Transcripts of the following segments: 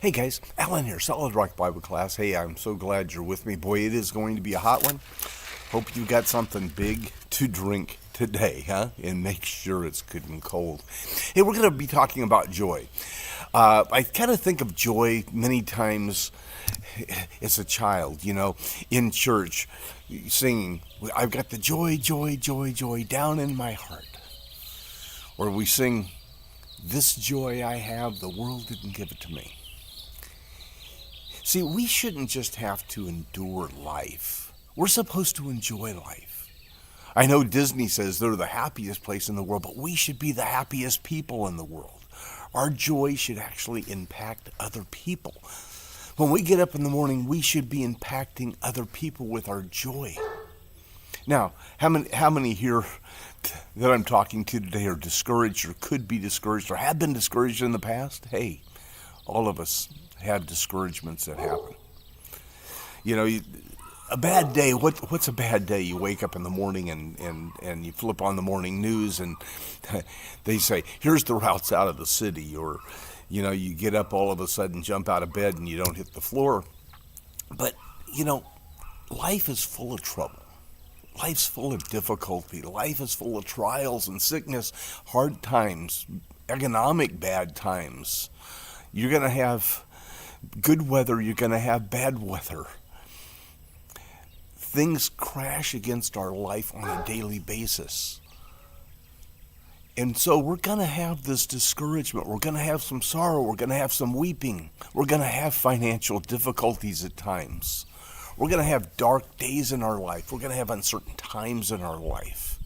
Hey guys, Alan here, Solid Rock Bible Class. Hey, I'm so glad you're with me. Boy, it is going to be a hot one. Hope you got something big to drink today, huh? And make sure it's good and cold. Hey, we're going to be talking about joy. I kind of think of joy many times as a child, in church, singing, I've got the joy, joy, joy, joy down in my heart. Or we sing, this joy I have, the world didn't give it to me. See, we shouldn't just have to endure life. We're supposed to enjoy life. I know Disney says they're the happiest place in the world, but we should be the happiest people in the world. Our joy should actually impact other people. When we get up in the morning, we should be impacting other people with our joy. Now, how many here that I'm talking to today are discouraged or could be discouraged or have been discouraged in the past? Hey, all of us have discouragements that happen. A bad day, what's a bad day? You wake up in the morning and you flip on the morning news and they say, here's the routes out of the city. Or, you get up all of a sudden, jump out of bed and you don't hit the floor. But, life is full of trouble. Life's full of difficulty. Life is full of trials and sickness, hard times, economic bad times. You're going to have good weather. You're going to have bad weather. Things crash against our life on a daily basis. And so we're going to have this discouragement. We're going to have some sorrow. We're going to have some weeping. We're going to have financial difficulties at times. We're going to have dark days in our life. We're going to have uncertain times in our life.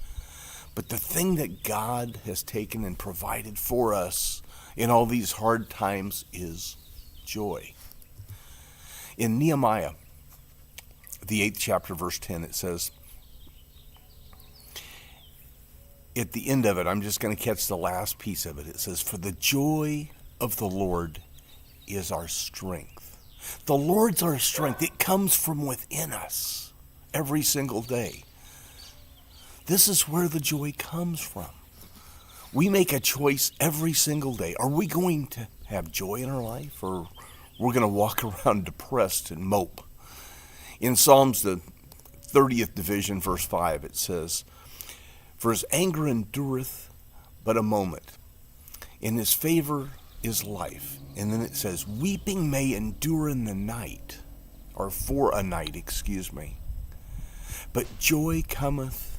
But the thing that God has taken and provided for us in all these hard times is joy. In Nehemiah, the 8th chapter, verse 10, it says, at the end of it, I'm just going to catch the last piece of it. It says, for the joy of the Lord is our strength. The Lord's our strength. It comes from within us every single day. This is where the joy comes from. We make a choice every single day. Are we going to have joy in our life, or we're going to walk around depressed and mope? In Psalms, the 30th division, verse 5, it says, for his anger endureth but a moment, in his favor is life. And then it says, weeping may endure in the night, or for a night, but joy cometh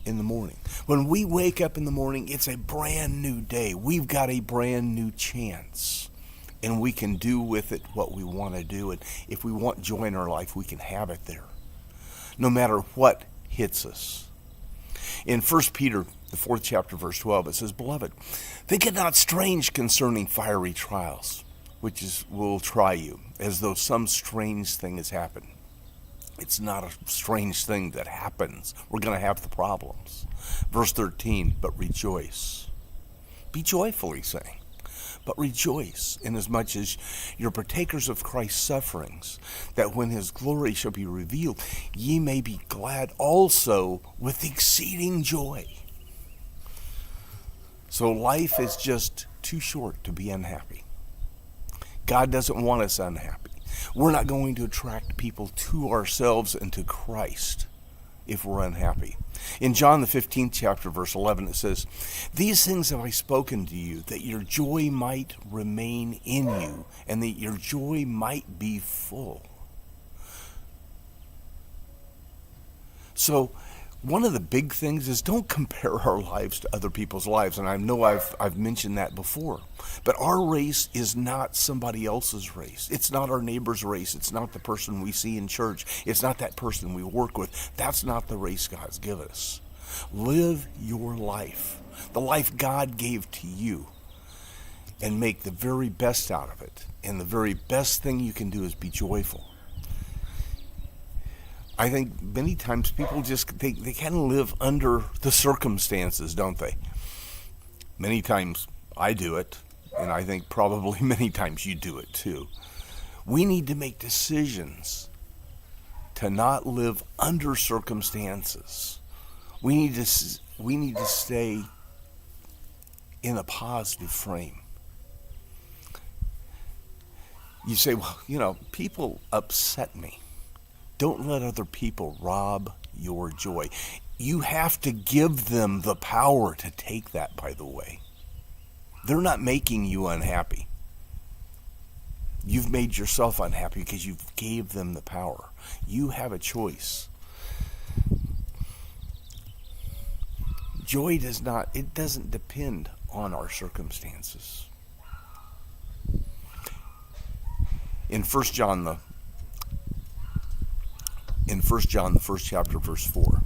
in the morning. When we wake up in the morning, it's a brand new day. We've got a brand new chance. And we can do with it what we want to do. And if we want joy in our life, we can have it there, no matter what hits us. In 1 Peter, the 4th chapter, verse 12, it says, beloved, think it not strange concerning fiery trials, which will try you, as though some strange thing has happened. It's not a strange thing that happens. We're going to have the problems. Verse 13, but rejoice. Be joyful, he's saying. But rejoice, inasmuch as you're partakers of Christ's sufferings, that when his glory shall be revealed, ye may be glad also with exceeding joy. So life is just too short to be unhappy. God doesn't want us unhappy. We're not going to attract people to ourselves and to Christ if we're unhappy. In John the 15th chapter, verse 11, it says, these things have I spoken to you, that your joy might remain in you, and that your joy might be full. So, one of the big things is don't compare our lives to other people's lives. And I know I've mentioned that before. But our race is not somebody else's race. It's not our neighbor's race. It's not the person we see in church. It's not that person we work with. That's not the race God's given us. Live your life, the life God gave to you, and make the very best out of it. And the very best thing you can do is be joyful. I think many times people they kind of live under the circumstances, don't they? Many times I do it, and I think probably many times you do it too. We need to make decisions to not live under circumstances. We need to stay in a positive frame. You say, well, people upset me. Don't let other people rob your joy. You have to give them the power to take that, by the way. They're not making you unhappy. You've made yourself unhappy because you gave them the power. You have a choice. Joy doesn't depend on our circumstances. In 1 John, the first chapter, verse 4,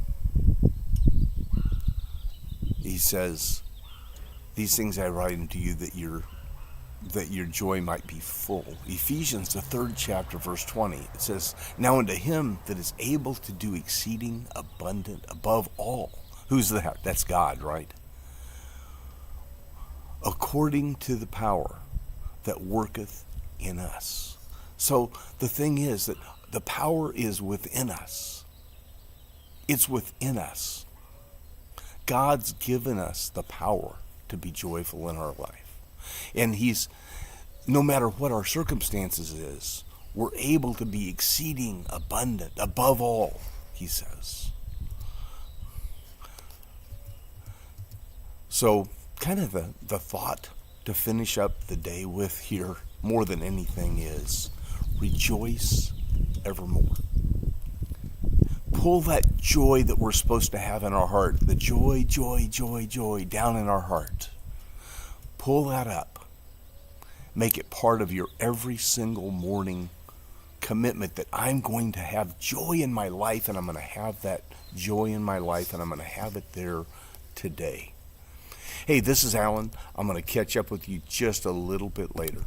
he says, "These things I write unto you that your joy might be full." Ephesians, the 3rd chapter, verse 20, it says, "Now unto him that is able to do exceeding abundant above all." Who's that? That's God, right? "According to the power that worketh in us." So the thing is that the power is within us. It's within us. God's given us the power to be joyful in our life. And no matter what our circumstances is, we're able to be exceeding abundant, above all, he says. So kind of the thought to finish up the day with here, more than anything, is rejoice evermore. Pull that joy that we're supposed to have in our heart, the joy, joy, joy, joy down in our heart. Pull that up. Make it part of your every single morning commitment that I'm going to have joy in my life, and I'm going to have that joy in my life, and I'm going to have it there today. Hey, this is Alan. I'm going to catch up with you just a little bit later.